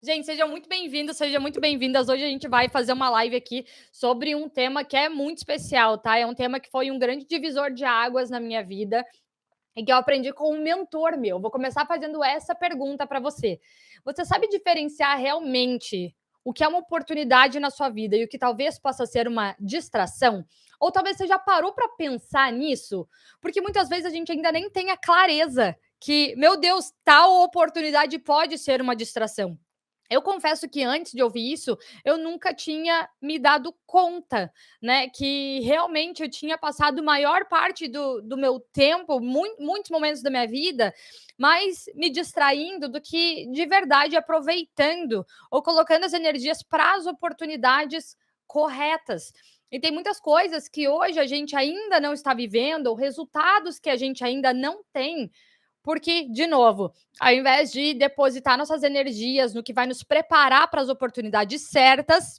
Gente, sejam muito bem-vindos, sejam muito bem-vindas. Hoje a gente vai fazer uma live aqui sobre um tema que é muito especial, tá? É um tema que foi um grande divisor de águas na minha vida e que eu aprendi com um mentor meu. Vou começar fazendo essa pergunta para você. Você sabe diferenciar realmente o que é uma oportunidade na sua vida e o que talvez possa ser uma distração? Ou talvez você já parou para pensar nisso? Porque muitas vezes a gente ainda nem tem a clareza que, meu Deus, tal oportunidade pode ser uma distração. Eu confesso que antes de ouvir isso, eu nunca tinha me dado conta, né, que realmente eu tinha passado maior parte do meu tempo, muitos momentos da minha vida, mais me distraindo do que de verdade aproveitando ou colocando as energias para as oportunidades corretas. E tem muitas coisas que hoje a gente ainda não está vivendo, ou resultados que a gente ainda não tem, porque, de novo, ao invés de depositar nossas energias no que vai nos preparar para as oportunidades certas,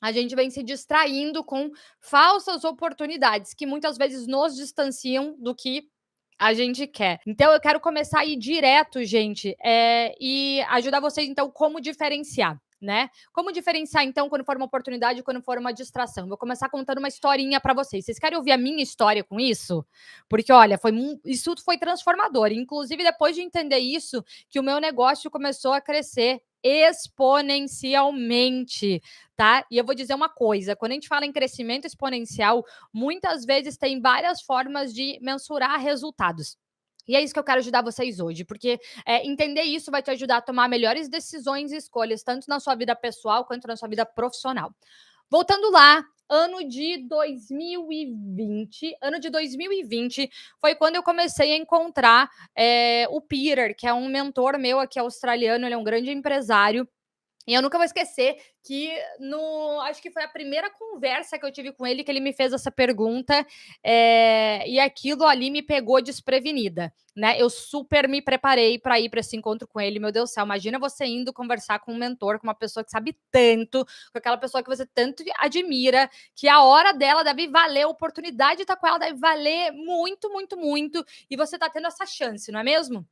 a gente vem se distraindo com falsas oportunidades que muitas vezes nos distanciam do que a gente quer. Então eu quero começar aí direto, gente, e ajudar vocês, então, como diferenciar. Né? Como diferenciar, então, quando for uma oportunidade e quando for uma distração? Vou começar contando uma historinha para vocês. Vocês querem ouvir a minha história com isso? Porque, olha, isso foi transformador. Inclusive, depois de entender isso, que o meu negócio começou a crescer exponencialmente, tá? E eu vou dizer uma coisa: quando a gente fala em crescimento exponencial, muitas vezes tem várias formas de mensurar resultados. E é isso que eu quero ajudar vocês hoje, porque entender isso vai te ajudar a tomar melhores decisões e escolhas, tanto na sua vida pessoal quanto na sua vida profissional. Voltando lá, ano de 2020 foi quando eu comecei a encontrar o Peter, que é um mentor meu aqui australiano, ele é um grande empresário, e eu nunca vou esquecer que acho que foi a primeira conversa que eu tive com ele que ele me fez essa pergunta, e aquilo ali me pegou desprevenida, né? Eu super me preparei para ir para esse encontro com ele. Meu Deus do céu, imagina você indo conversar com um mentor, com uma pessoa que sabe tanto, com aquela pessoa que você tanto admira, que a hora dela deve valer, a oportunidade de estar com ela deve valer muito, muito, muito, e você tá tendo essa chance, não é mesmo?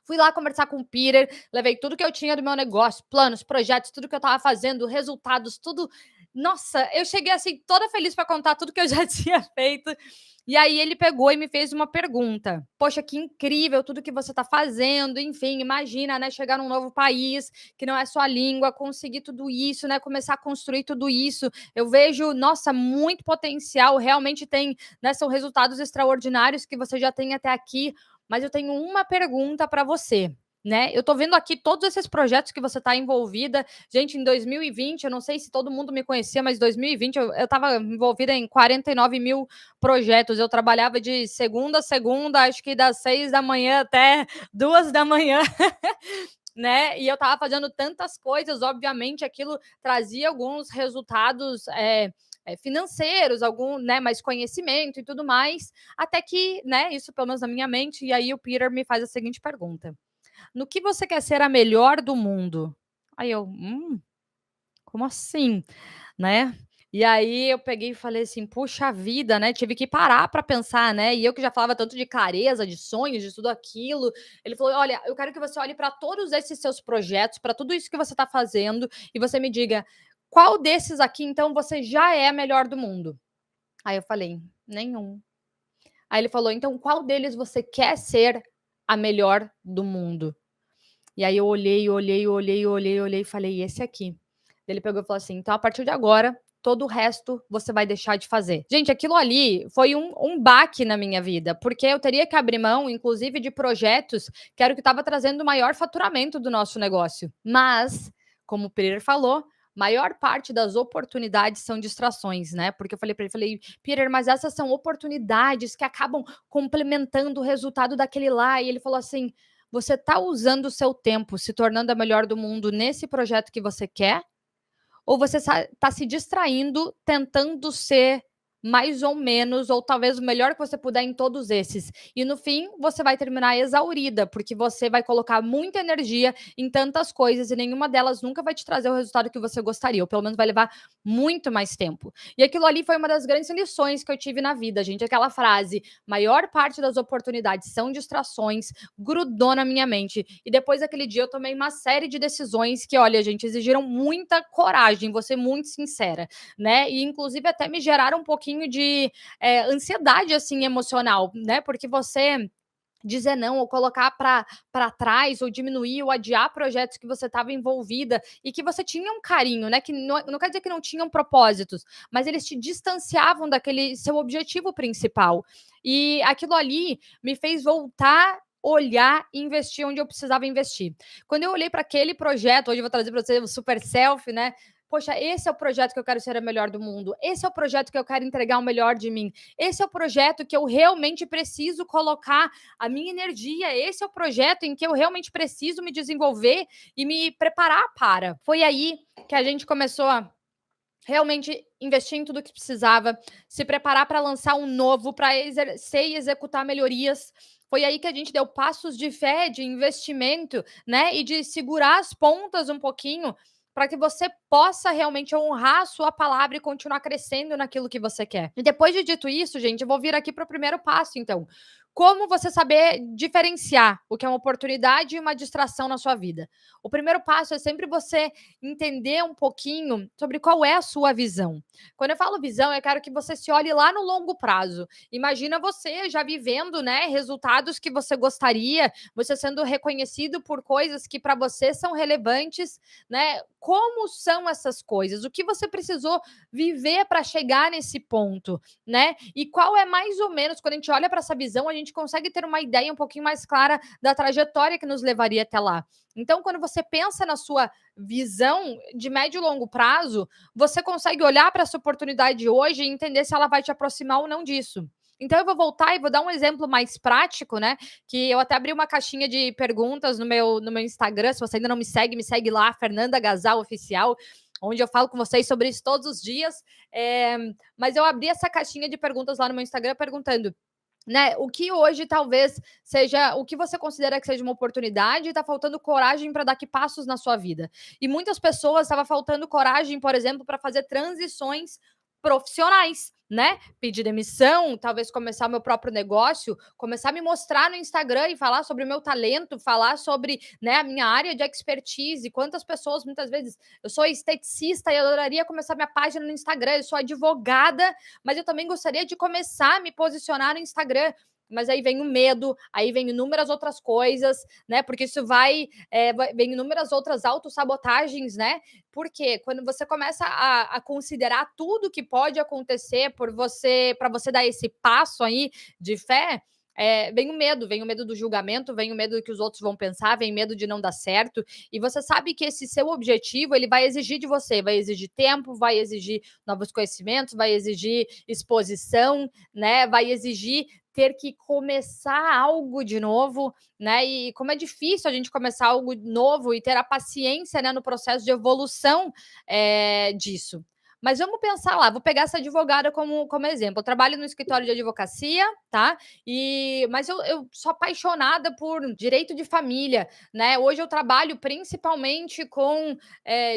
Fui lá conversar com o Peter, levei tudo que eu tinha do meu negócio, planos, projetos, tudo que eu estava fazendo, resultados, tudo. Nossa, eu cheguei assim toda feliz para contar tudo que eu já tinha feito. E aí ele pegou e me fez uma pergunta. Poxa, que incrível tudo que você está fazendo. Enfim, imagina, né, chegar num novo país que não é sua língua, conseguir tudo isso, né, começar a construir tudo isso. Eu vejo, nossa, muito potencial. Realmente tem, né, são resultados extraordinários que você já tem até aqui. Mas eu tenho uma pergunta para você, né? Eu tô vendo aqui todos esses projetos que você está envolvida. Gente, em 2020, eu não sei se todo mundo me conhecia, mas em 2020 eu estava envolvida em 49 mil projetos. Eu trabalhava de segunda a segunda, acho que das 6 da manhã até 2 da manhã. Né? E eu estava fazendo tantas coisas, obviamente, aquilo trazia alguns resultados financeiros, algum, né, mais conhecimento e tudo mais, até que, né, isso pelo menos na minha mente, e aí o Peter me faz a seguinte pergunta: no que você quer ser a melhor do mundo? Aí eu, como assim, né? E aí eu peguei e falei assim, puxa vida, né? Tive que parar para pensar, né? E eu que já falava tanto de clareza, de sonhos, de tudo aquilo. Ele falou: olha, eu quero que você olhe para todos esses seus projetos, para tudo isso que você está fazendo, e você me diga qual desses aqui, então, você já é a melhor do mundo. Aí eu falei, nenhum. Aí ele falou, então, qual deles você quer ser a melhor do mundo? E aí eu olhei e falei, esse aqui. Ele pegou e falou assim: então, a partir de agora, todo o resto você vai deixar de fazer. Gente, aquilo ali foi um baque na minha vida, porque eu teria que abrir mão, inclusive, de projetos que era o que estava trazendo o maior faturamento do nosso negócio. Mas, como o Peter falou, maior parte das oportunidades são distrações, né? Porque eu falei para ele, falei, Peter, mas essas são oportunidades que acabam complementando o resultado daquele lá. E ele falou assim: você está usando o seu tempo se tornando a melhor do mundo nesse projeto que você quer? Ou você está se distraindo tentando ser mais ou menos, ou talvez o melhor que você puder em todos esses. E no fim, você vai terminar exaurida, porque você vai colocar muita energia em tantas coisas e nenhuma delas nunca vai te trazer o resultado que você gostaria, ou pelo menos vai levar muito mais tempo. E aquilo ali foi uma das grandes lições que eu tive na vida, gente. Aquela frase: maior parte das oportunidades são distrações, grudou na minha mente. E depois daquele dia eu tomei uma série de decisões que, olha, gente, exigiram muita coragem, vou ser muito sincera, né? E inclusive até me geraram um pouquinho de ansiedade assim emocional, né? Porque você dizer não ou colocar para trás ou diminuir ou adiar projetos que você estava envolvida e que você tinha um carinho, né? Que não quer dizer que não tinham propósitos, mas eles te distanciavam daquele seu objetivo principal. E aquilo ali me fez voltar, olhar e investir onde eu precisava investir. Quando eu olhei para aquele projeto, hoje eu vou trazer para você o Super Selfie, né? Poxa, esse é o projeto que eu quero ser a melhor do mundo. Esse é o projeto que eu quero entregar o melhor de mim. Esse é o projeto que eu realmente preciso colocar a minha energia. Esse é o projeto em que eu realmente preciso me desenvolver e me preparar para. Foi aí que a gente começou a realmente investir em tudo que precisava, se preparar para lançar um novo, para exercer e executar melhorias. Foi aí que a gente deu passos de fé, de investimento, né? E de segurar as pontas um pouquinho para que você possa realmente honrar a sua palavra e continuar crescendo naquilo que você quer. E depois de dito isso, gente, eu vou vir aqui para o primeiro passo, então. Como você saber diferenciar o que é uma oportunidade e uma distração na sua vida? O primeiro passo é sempre você entender um pouquinho sobre qual é a sua visão. Quando eu falo visão, eu quero que você se olhe lá no longo prazo. Imagina você já vivendo, né, resultados que você gostaria, você sendo reconhecido por coisas que para você são relevantes, né? Como são essas coisas? O que você precisou viver para chegar nesse ponto, né? E qual é mais ou menos, quando a gente olha para essa visão, a gente consegue ter uma ideia um pouquinho mais clara da trajetória que nos levaria até lá. Então, quando você pensa na sua visão de médio e longo prazo, você consegue olhar para essa oportunidade hoje e entender se ela vai te aproximar ou não disso. Então, eu vou voltar e vou dar um exemplo mais prático, né? Que eu até abri uma caixinha de perguntas no meu Instagram. Se você ainda não me segue lá, Fernanda Gasal Oficial, onde eu falo com vocês sobre isso todos os dias. Mas eu abri essa caixinha de perguntas lá no meu Instagram perguntando, né, o que hoje talvez seja o que você considera que seja uma oportunidade e está faltando coragem para dar que passos na sua vida. E muitas pessoas estava faltando coragem, por exemplo, para fazer transições profissionais, né? Pedir demissão, talvez começar o meu próprio negócio, começar a me mostrar no Instagram e falar sobre o meu talento, falar sobre, né, a minha área de expertise. Quantas pessoas, muitas vezes, eu sou esteticista e adoraria começar minha página no Instagram, eu sou advogada, mas eu também gostaria de começar a me posicionar no Instagram. Mas aí vem o medo, aí vem inúmeras outras coisas, né? Porque isso vem inúmeras outras autossabotagens, né? Porque quando você começa a considerar tudo que pode acontecer para você dar esse passo aí de fé, vem o medo do julgamento, vem o medo do que os outros vão pensar, vem o medo de não dar certo, e você sabe que esse seu objetivo, ele vai exigir de você, vai exigir tempo, vai exigir novos conhecimentos, vai exigir exposição, né, vai exigir ter que começar algo de novo, né, e como é difícil a gente começar algo novo e ter a paciência, né, no processo de evolução disso. Mas vamos pensar lá, vou pegar essa advogada como exemplo. Eu trabalho no escritório de advocacia, tá? Mas eu sou apaixonada por direito de família, né? Hoje eu trabalho principalmente com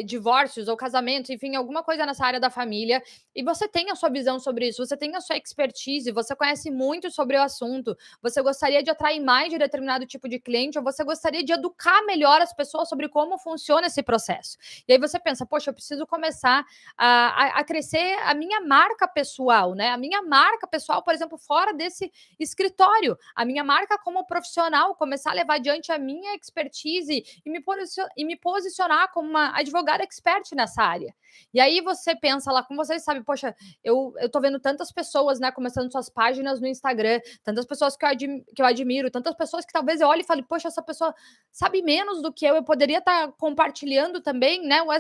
divórcios ou casamentos, enfim, alguma coisa nessa área da família. E você tem a sua visão sobre isso, você tem a sua expertise, você conhece muito sobre o assunto, você gostaria de atrair mais de determinado tipo de cliente, ou você gostaria de educar melhor as pessoas sobre como funciona esse processo. E aí você pensa, poxa, eu preciso começar a crescer a minha marca pessoal, né? A minha marca pessoal, por exemplo, fora desse escritório, a minha marca como profissional, começar a levar adiante a minha expertise e me posicionar como uma advogada expert nessa área. E aí você pensa lá, como vocês sabem, poxa, eu tô vendo tantas pessoas, né, começando suas páginas no Instagram, tantas pessoas que eu admiro, tantas pessoas que talvez eu olhe e fale, poxa, essa pessoa sabe menos do que eu poderia estar compartilhando também, né, ou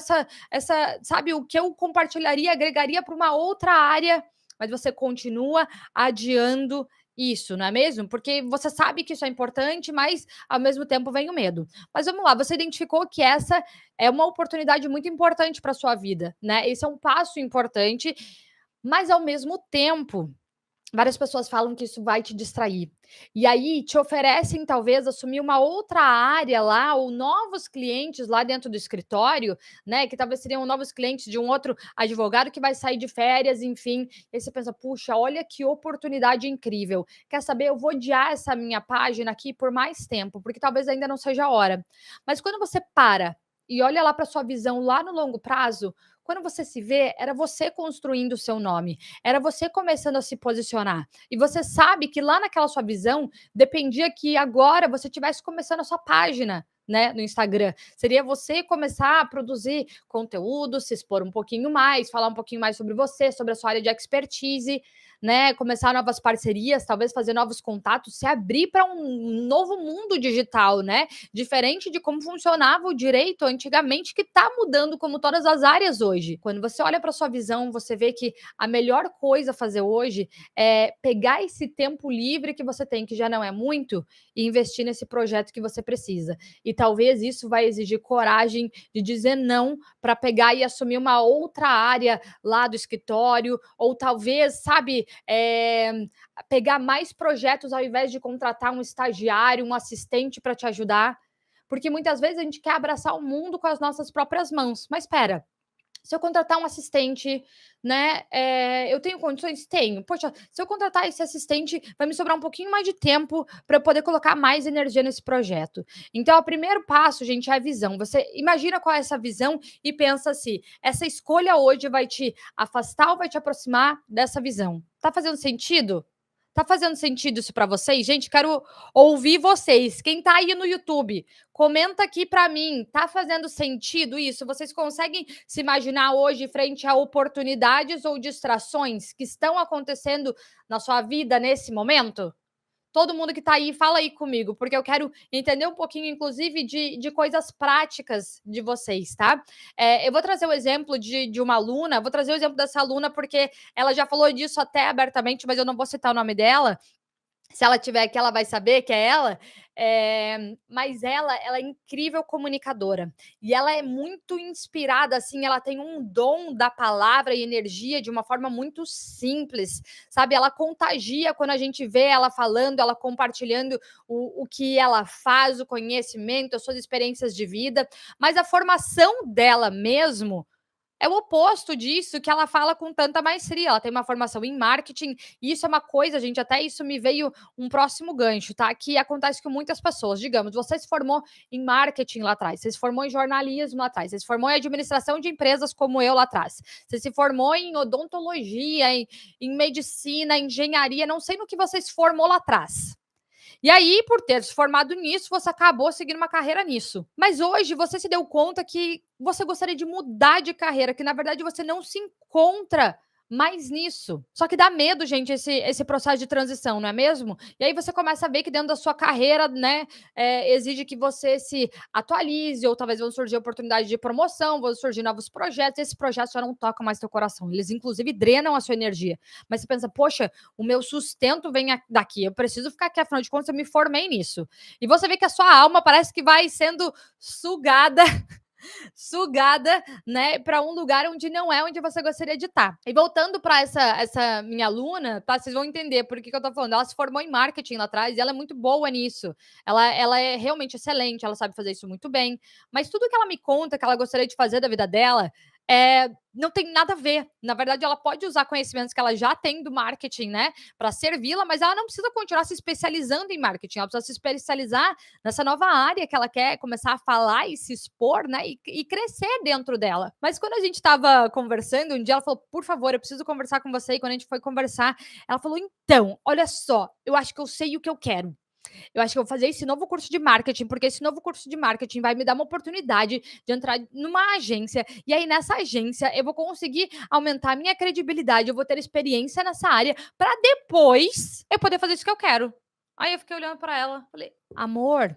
sabe, o que eu compartilharia, agregaria para uma outra área, mas você continua adiando isso, não é mesmo? Porque você sabe que isso é importante, mas ao mesmo tempo vem o medo. Mas vamos lá, você identificou que essa é uma oportunidade muito importante para sua vida, né? Esse é um passo importante, Mas ao mesmo tempo, várias pessoas falam que isso vai te distrair. E aí te oferecem talvez assumir uma outra área lá, ou novos clientes lá dentro do escritório, né, que talvez seriam novos clientes de um outro advogado que vai sair de férias, enfim. E aí você pensa: "Puxa, olha que oportunidade incrível. Quer saber, eu vou adiar essa minha página aqui por mais tempo, porque talvez ainda não seja a hora". Mas quando você para e olha lá para sua visão lá no longo prazo, quando você se vê, era você construindo o seu nome, era você começando a se posicionar. E você sabe que lá naquela sua visão, dependia que agora você tivesse começando a sua página, né, no Instagram. Seria você começar a produzir conteúdo, se expor um pouquinho mais, falar um pouquinho mais sobre você, sobre a sua área de expertise, né, começar novas parcerias, talvez fazer novos contatos, se abrir para um novo mundo digital, né? Diferente de como funcionava o direito antigamente, que está mudando como todas as áreas hoje. Quando você olha para sua visão, você vê que a melhor coisa a fazer hoje é pegar esse tempo livre que você tem, que já não é muito, e investir nesse projeto que você precisa. E talvez isso vai exigir coragem de dizer não para pegar e assumir uma outra área lá do escritório, ou talvez, sabe, pegar mais projetos ao invés de contratar um estagiário, um assistente para te ajudar. Porque muitas vezes a gente quer abraçar o mundo com as nossas próprias mãos. Mas espera, se eu contratar um assistente, né, eu tenho condições? Tenho. Poxa, se eu contratar esse assistente, vai me sobrar um pouquinho mais de tempo para eu poder colocar mais energia nesse projeto. Então, o primeiro passo, gente, é a visão. Você imagina qual é essa visão e pensa se essa escolha hoje vai te afastar ou vai te aproximar dessa visão. Tá fazendo sentido? Tá fazendo sentido isso para vocês? Gente, quero ouvir vocês. Quem tá aí no YouTube, comenta aqui para mim. Tá fazendo sentido isso? Vocês conseguem se imaginar hoje frente a oportunidades ou distrações que estão acontecendo na sua vida nesse momento? Todo mundo que está aí, fala aí comigo, porque eu quero entender um pouquinho, inclusive, de coisas práticas de vocês, tá? Eu vou trazer o exemplo de uma aluna, vou trazer o exemplo dessa aluna, porque ela já falou disso até abertamente, mas eu não vou citar o nome dela. Se ela tiver aqui, ela vai saber que é ela. Mas ela é incrível comunicadora. E ela é muito inspirada, assim, ela tem um dom da palavra e energia de uma forma muito simples, sabe? Ela contagia quando a gente vê ela falando, ela compartilhando o que ela faz, o conhecimento, as suas experiências de vida. Mas a formação dela mesmo é o oposto disso que ela fala com tanta maestria. Ela tem uma formação em marketing, e isso é uma coisa, gente, até isso me veio um próximo gancho, tá? Que acontece com muitas pessoas. Digamos, você se formou em marketing lá atrás, você se formou em jornalismo lá atrás, você se formou em administração de empresas como eu lá atrás, você se formou em odontologia, em medicina, engenharia, não sei no que você se formou lá atrás. E aí, por ter se formado nisso, você acabou seguindo uma carreira nisso. Mas hoje você se deu conta que você gostaria de mudar de carreira, que na verdade você não se encontra mais nisso. Só que dá medo, gente, esse processo de transição, não é mesmo? E aí você começa a ver que dentro da sua carreira, né, exige que você se atualize, ou talvez vão surgir oportunidades de promoção, vão surgir novos projetos, e esses projetos já não tocam mais teu coração. Eles, inclusive, drenam a sua energia. Mas você pensa, poxa, o meu sustento vem daqui, eu preciso ficar aqui, afinal de contas, eu me formei nisso. E você vê que a sua alma parece que vai sendo sugada sugada, né, para um lugar onde não é onde você gostaria de estar. E voltando para essa minha aluna, tá? Vocês vão entender por que eu tô falando. Ela se formou em marketing lá atrás e ela é muito boa nisso. Ela é realmente excelente, ela sabe fazer isso muito bem. Mas tudo que ela me conta que ela gostaria de fazer da vida dela não tem nada a ver. Na verdade, ela pode usar conhecimentos que ela já tem do marketing, né, para servi-la, mas ela não precisa continuar se especializando em marketing. Ela precisa se especializar nessa nova área que ela quer começar a falar e se expor, né, e crescer dentro dela. Mas quando a gente estava conversando, um dia ela falou: por favor, eu preciso conversar com você. E quando a gente foi conversar, ela falou: então, olha só, eu acho que eu sei o que eu quero. Eu acho que eu vou fazer esse novo curso de marketing, porque esse novo curso de marketing vai me dar uma oportunidade de entrar numa agência. E aí, nessa agência, eu vou conseguir aumentar a minha credibilidade, eu vou ter experiência nessa área, para depois eu poder fazer isso que eu quero. Aí eu fiquei olhando para ela, falei: amor,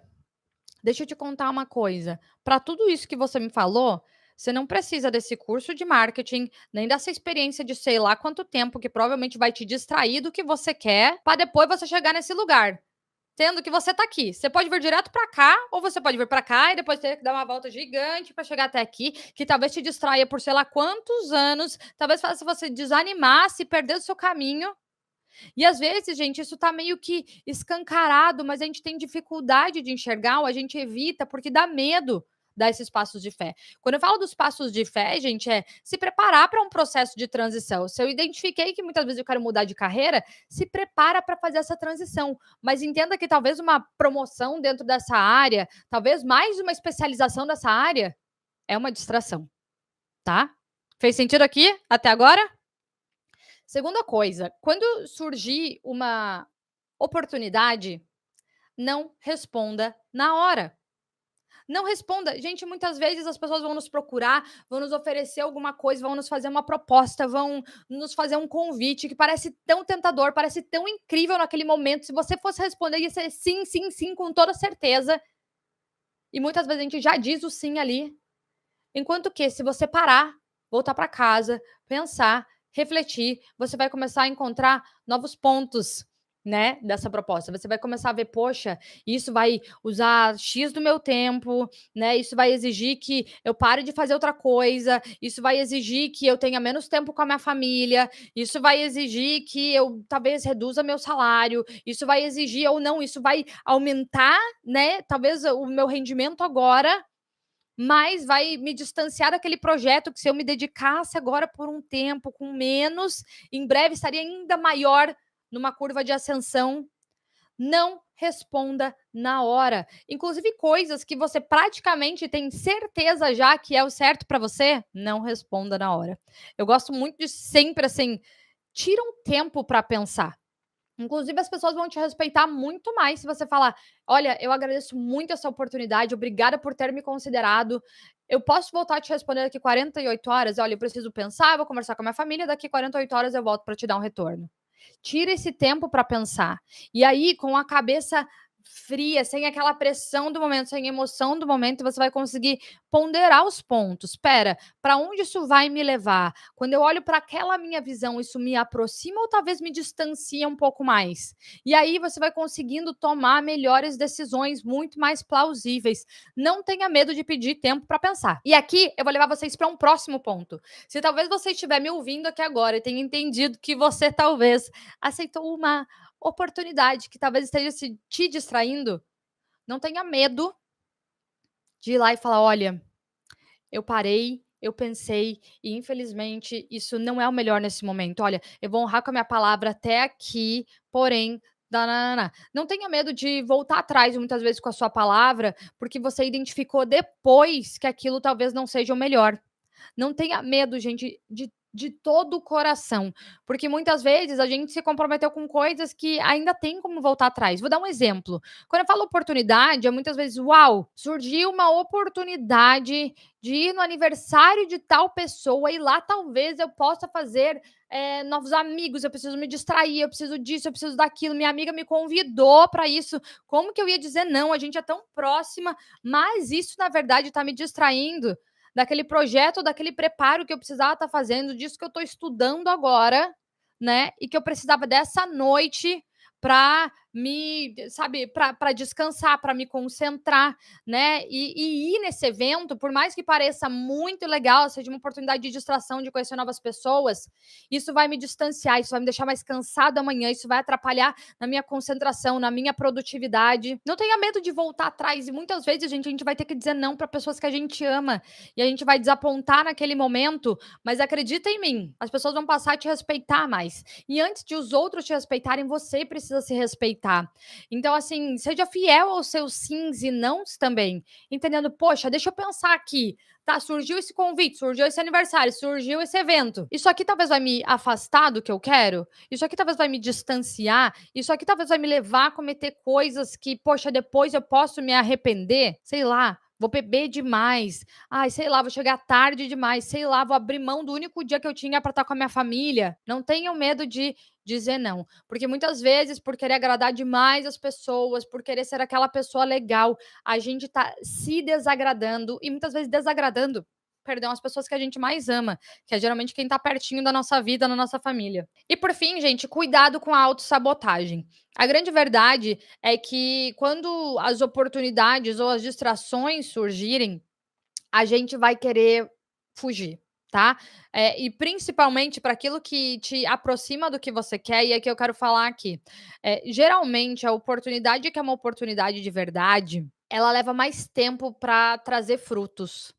deixa eu te contar uma coisa. Para tudo isso que você me falou, você não precisa desse curso de marketing, nem dessa experiência de sei lá quanto tempo, que provavelmente vai te distrair do que você quer, para depois você chegar nesse lugar. tendo que você tá aqui. Você pode vir direto para cá, ou você pode vir para cá e depois ter que dar uma volta gigante para chegar até aqui, que talvez te distraia por sei lá quantos anos, talvez faça você desanimar, se perder do seu caminho. E às vezes, gente, isso tá meio que escancarado, mas a gente tem dificuldade de enxergar ou a gente evita porque dá medo dar esses passos de fé. Quando eu falo dos passos de fé, gente, é se preparar para um processo de transição. Se eu identifiquei que muitas vezes eu quero mudar de carreira, se prepara para fazer essa transição. Mas entenda que talvez uma promoção dentro dessa área, talvez mais uma especialização dessa área, é uma distração, tá? Fez sentido aqui até agora? Segunda coisa, quando surgir uma oportunidade, não responda na hora. Não responda. Gente, muitas vezes as pessoas vão nos procurar, vão nos oferecer alguma coisa, vão nos fazer uma proposta, vão nos fazer um convite que parece tão tentador, parece tão incrível naquele momento. Se você fosse responder, ia ser sim, sim, sim, com toda certeza. E muitas vezes a gente já diz o sim ali. Enquanto que, se você parar, voltar para casa, pensar, refletir, você vai começar a encontrar novos pontos, né, dessa proposta. Você vai começar a ver, poxa, isso vai usar X do meu tempo, né? Isso vai exigir que eu pare de fazer outra coisa, isso vai exigir que eu tenha menos tempo com a minha família, isso vai exigir que eu talvez reduza meu salário, isso vai exigir ou não, isso vai aumentar, né, talvez o meu rendimento agora, mas vai me distanciar daquele projeto que se eu me dedicasse agora por um tempo com menos, em breve estaria ainda maior numa curva de ascensão. Não responda na hora. Inclusive coisas que você praticamente tem certeza já que é o certo para você, não responda na hora. Eu gosto muito de sempre assim, tira um tempo para pensar. Inclusive, as pessoas vão te respeitar muito mais se você falar: "Olha, eu agradeço muito essa oportunidade, obrigada por ter me considerado. Eu posso voltar a te responder daqui 48 horas? Olha, eu preciso pensar, vou conversar com a minha família, daqui 48 horas eu volto para te dar um retorno". Tira esse tempo para pensar. E aí, com a cabeça fria, sem aquela pressão do momento, sem emoção do momento, você vai conseguir ponderar os pontos. Espera, para onde isso vai me levar? Quando eu olho para aquela minha visão, isso me aproxima ou talvez me distancia um pouco mais? E aí você vai conseguindo tomar melhores decisões, muito mais plausíveis. Não tenha medo de pedir tempo para pensar. E aqui eu vou levar vocês para um próximo ponto. Se talvez você estiver me ouvindo aqui agora e tenha entendido que você talvez aceitou uma oportunidade que talvez esteja te distraindo, não tenha medo de ir lá e falar: "Olha, eu parei, eu pensei e infelizmente isso não é o melhor nesse momento. Olha, eu vou honrar com a minha palavra até aqui, porém não tenha medo de voltar atrás muitas vezes com a sua palavra, porque você identificou depois que aquilo talvez não seja o melhor. Não tenha medo, gente, de todo o coração, porque muitas vezes a gente se comprometeu com coisas que ainda tem como voltar atrás. Vou dar um exemplo. Quando eu falo oportunidade, é muitas vezes, uau, surgiu uma oportunidade de ir no aniversário de tal pessoa e lá talvez eu possa fazer novos amigos, eu preciso me distrair, eu preciso disso, eu preciso daquilo. Minha amiga me convidou para isso. Como que eu ia dizer não? A gente é tão próxima, mas isso na verdade está me distraindo daquele projeto, daquele preparo que eu precisava estar fazendo, disso que eu estou estudando agora, né? E que eu precisava dessa noite para me, sabe, para descansar, para me concentrar, né? E ir nesse evento, por mais que pareça muito legal, seja uma oportunidade de distração, de conhecer novas pessoas, isso vai me distanciar, isso vai me deixar mais cansado amanhã, isso vai atrapalhar na minha concentração, na minha produtividade. Não tenha medo de voltar atrás. E muitas vezes, gente, a gente vai ter que dizer não para pessoas que a gente ama. E a gente vai desapontar naquele momento, mas acredita em mim, as pessoas vão passar a te respeitar mais. E antes de os outros te respeitarem, você precisa se respeitar. Então, assim, seja fiel aos seus sims e nãos também. Entendendo, poxa, deixa eu pensar aqui. Tá, surgiu esse convite, surgiu esse aniversário, surgiu esse evento. Isso aqui talvez vai me afastar do que eu quero? Isso aqui talvez vai me distanciar? Isso aqui talvez vai me levar a cometer coisas que, poxa, depois eu posso me arrepender? Sei lá, vou beber demais. Ai, sei lá, vou chegar tarde demais. Sei lá, vou abrir mão do único dia que eu tinha para estar com a minha família. Não tenham medo de dizer não, porque muitas vezes por querer agradar demais as pessoas, por querer ser aquela pessoa legal, a gente tá se desagradando e muitas vezes desagradando perdão, as pessoas que a gente mais ama, que é geralmente quem tá pertinho da nossa vida, na nossa família. E por fim, gente, cuidado com a autossabotagem. A grande verdade é que quando as oportunidades ou as distrações surgirem, a gente vai querer fugir, tá? E principalmente para aquilo que te aproxima do que você quer, e é que eu quero falar aqui. Geralmente, a oportunidade que é uma oportunidade de verdade, ela leva mais tempo para trazer frutos.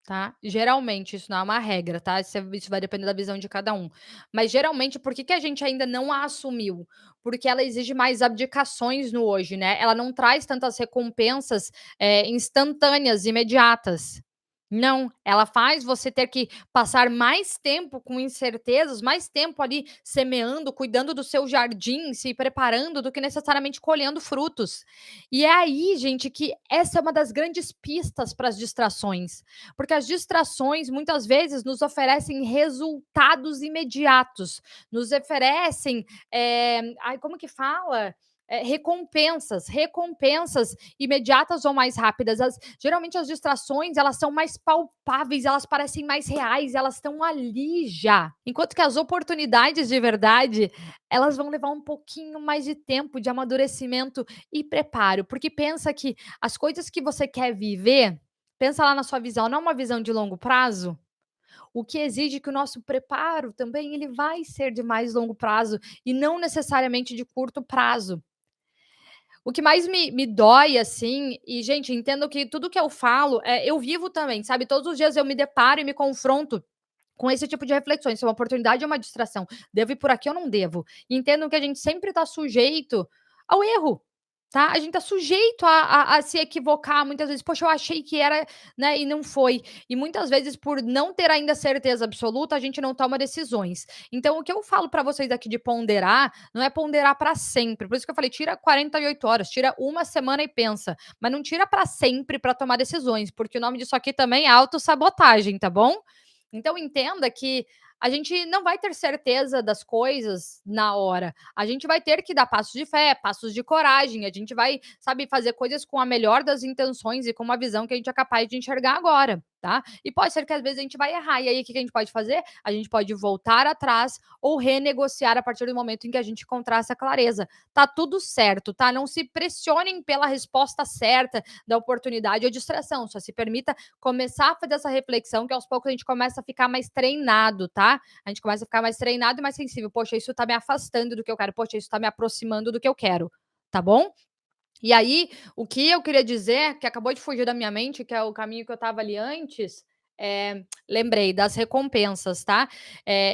Tá? Geralmente, isso não é uma regra, tá? Isso vai depender da visão de cada um. Mas geralmente, por que, que a gente ainda não a assumiu? Porque ela exige mais abdicações no hoje, né? Ela não traz tantas recompensas instantâneas, imediatas. Não, ela faz você ter que passar mais tempo com incertezas, mais tempo ali semeando, cuidando do seu jardim, se preparando, do que necessariamente colhendo frutos. E é aí, gente, que essa é uma das grandes pistas para as distrações. Porque as distrações muitas vezes nos oferecem resultados imediatos, nos oferecem, ai, como que fala? Recompensas imediatas ou mais rápidas. Geralmente as distrações elas são mais palpáveis, elas parecem mais reais, elas estão ali já. Enquanto que as oportunidades de verdade, elas vão levar um pouquinho mais de tempo de amadurecimento e preparo, porque pensa que as coisas que você quer viver, pensa lá na sua visão, não é uma visão de longo prazo? O que exige que o nosso preparo também ele vai ser de mais longo prazo e não necessariamente de curto prazo. O que mais me dói, assim, e gente, entendo que tudo que eu falo, eu vivo também, sabe, todos os dias eu me deparo e me confronto com esse tipo de reflexões, se é uma oportunidade ou uma distração, devo ir por aqui ou não devo? E entendo que a gente sempre está sujeito ao erro, tá? A gente tá sujeito a se equivocar muitas vezes. "Poxa, eu achei que era, né, e não foi". E muitas vezes, por não ter ainda certeza absoluta, a gente não toma decisões. Então o que eu falo pra vocês aqui de ponderar, não é ponderar pra sempre. Por isso que eu falei: tira 48 horas, tira uma semana e pensa, mas não tira pra sempre pra tomar decisões, porque o nome disso aqui também é autossabotagem, tá bom? Então entenda que a gente não vai ter certeza das coisas na hora. A gente vai ter que dar passos de fé, passos de coragem. A gente vai, sabe, fazer coisas com a melhor das intenções e com uma visão que a gente é capaz de enxergar agora, tá? E pode ser que às vezes a gente vai errar. E aí o que a gente pode fazer? A gente pode voltar atrás ou renegociar a partir do momento em que a gente encontrar essa clareza. Tá tudo certo, tá? Não se pressionem pela resposta certa da oportunidade ou distração. Só se permita começar a fazer essa reflexão, que aos poucos a gente começa a ficar mais treinado, tá? A gente começa a ficar mais treinado e mais sensível. Poxa, isso tá me afastando do que eu quero. Poxa, isso tá me aproximando do que eu quero, tá bom? E aí, o que eu queria dizer, que acabou de fugir da minha mente, que é o caminho que eu estava ali antes, lembrei das recompensas, tá?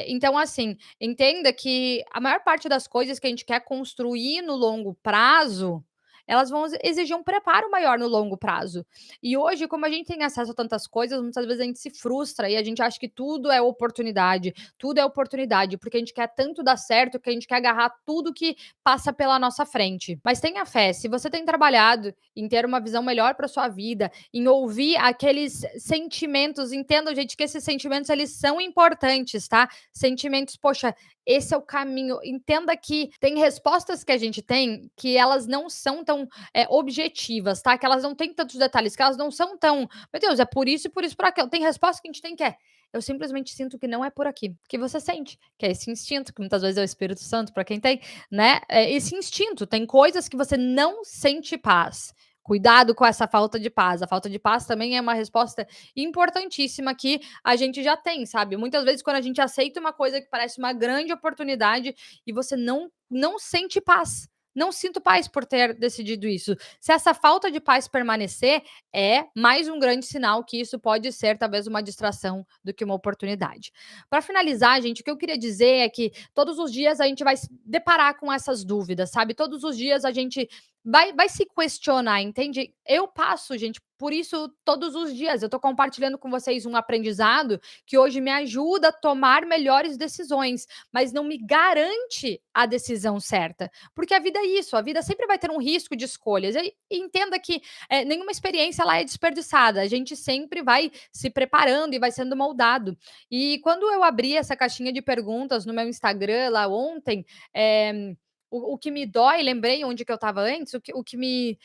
Então, assim, entenda que a maior parte das coisas que a gente quer construir no longo prazo, elas vão exigir um preparo maior no longo prazo. E hoje, como a gente tem acesso a tantas coisas, muitas vezes a gente se frustra e a gente acha que tudo é oportunidade, porque a gente quer tanto dar certo que a gente quer agarrar tudo que passa pela nossa frente. Mas tenha fé, se você tem trabalhado em ter uma visão melhor para sua vida, em ouvir aqueles sentimentos, entendam, gente, que esses sentimentos eles são importantes, tá? Sentimentos, poxa, esse é o caminho. Entenda que tem respostas que a gente tem que elas não são tão objetivas, tá? Que elas não têm tantos detalhes, que elas não são tão, meu Deus, é por isso, por aquilo. Tem resposta que a gente tem que é. Eu simplesmente sinto que não é por aqui. Que você sente, que é esse instinto, que muitas vezes é o Espírito Santo, para quem tem, né? Esse instinto. Tem coisas que você não sente paz. Cuidado com essa falta de paz. A falta de paz também é uma resposta importantíssima que a gente já tem, sabe? Muitas vezes, quando a gente aceita uma coisa que parece uma grande oportunidade e você não sente paz. Não sinto paz por ter decidido isso. Se essa falta de paz permanecer, é mais um grande sinal que isso pode ser talvez uma distração do que uma oportunidade. Para finalizar, gente, o que eu queria dizer é que todos os dias a gente vai se deparar com essas dúvidas, sabe? Todos os dias a gente vai se questionar, entende? Eu passo, gente, por isso todos os dias. Eu tô compartilhando com vocês um aprendizado que hoje me ajuda a tomar melhores decisões, mas não me garante a decisão certa. Porque a vida é isso, a vida sempre vai ter um risco de escolhas. E entenda que nenhuma experiência lá é desperdiçada. A gente sempre vai se preparando e vai sendo moldado. E quando eu abri essa caixinha de perguntas no meu Instagram lá ontem, o que me dói, lembrei onde que eu estava antes, o que me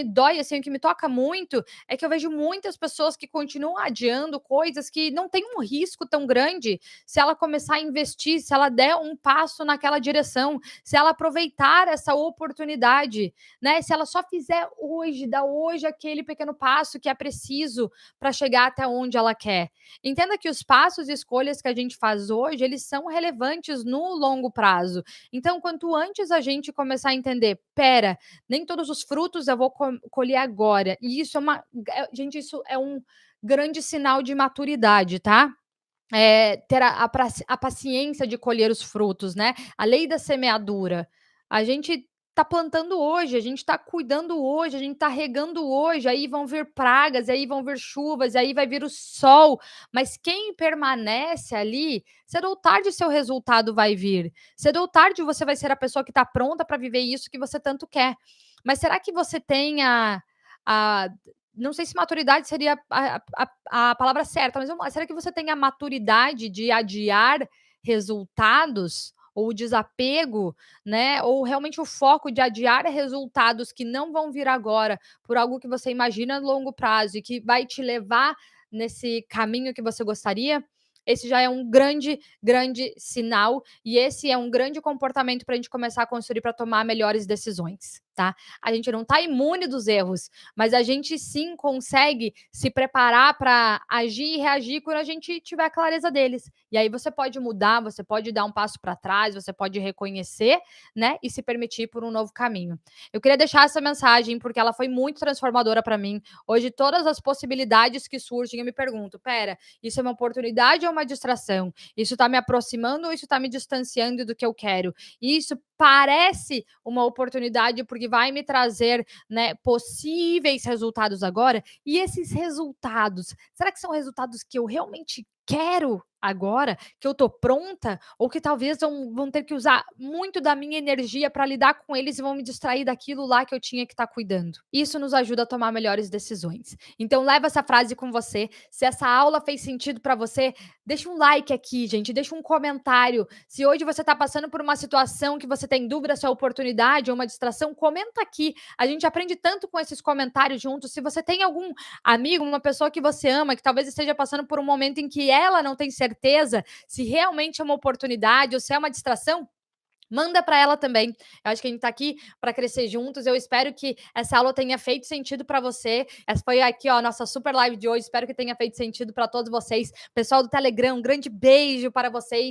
dói, assim, o que me toca muito, é que eu vejo muitas pessoas que continuam adiando coisas que não tem um risco tão grande, se ela começar a investir, se ela der um passo naquela direção, se ela aproveitar essa oportunidade, né, se ela só fizer hoje, dar hoje aquele pequeno passo que é preciso para chegar até onde ela quer. Entenda que os passos e escolhas que a gente faz hoje, eles são relevantes no longo prazo. Então, quanto antes a gente começar a entender: "Espera, nem todos os frutos eu vou colher agora", e isso é uma gente, isso é um grande sinal de maturidade, tá? Ter a paciência de colher os frutos, né, a lei da semeadura. A gente tá plantando hoje, a gente tá cuidando hoje, a gente tá regando hoje, aí vão vir pragas, aí vão vir chuvas, aí vai vir o sol, mas quem permanece ali, cedo ou tarde seu resultado vai vir. Cedo ou tarde você vai ser a pessoa que tá pronta para viver isso que você tanto quer. Mas será que você tem a não sei se maturidade seria a palavra certa, mas vamos lá, será que você tem a maturidade de adiar resultados? Ou o desapego, né? Ou realmente o foco de adiar resultados que não vão vir agora, por algo que você imagina a longo prazo e que vai te levar nesse caminho que você gostaria? Esse já é um grande, grande sinal, e esse é um grande comportamento para a gente começar a construir para tomar melhores decisões, tá? A gente não está imune dos erros, mas a gente sim consegue se preparar para agir e reagir quando a gente tiver clareza deles. E aí você pode mudar, você pode dar um passo para trás, você pode reconhecer, né, e se permitir por um novo caminho. Eu queria deixar essa mensagem porque ela foi muito transformadora para mim. Hoje todas as possibilidades que surgem, eu me pergunto: "Pera, isso é uma oportunidade ou uma distração? Isso está me aproximando ou isso está me distanciando do que eu quero?" E isso parece uma oportunidade porque vai me trazer, né, possíveis resultados agora, e esses resultados, será que são resultados que eu realmente quero agora, que eu tô pronta, ou que talvez vão ter que usar muito da minha energia para lidar com eles e vão me distrair daquilo lá que eu tinha que estar cuidando. Isso nos ajuda a tomar melhores decisões. Então leva essa frase com você. Se essa aula fez sentido para você, deixa um like aqui, gente, deixa um comentário. Se hoje você está passando por uma situação que você tem dúvida se é oportunidade ou uma distração, comenta aqui. A gente aprende tanto com esses comentários juntos. Se você tem algum amigo, uma pessoa que você ama, que talvez esteja passando por um momento em que ela não tem certeza se realmente é uma oportunidade ou se é uma distração, manda para ela também. Eu acho que a gente está aqui para crescer juntos. Eu espero que essa aula tenha feito sentido para você. Essa foi aqui, ó, a nossa super live de hoje. Espero que tenha feito sentido para todos vocês. Pessoal do Telegram, um grande beijo para vocês.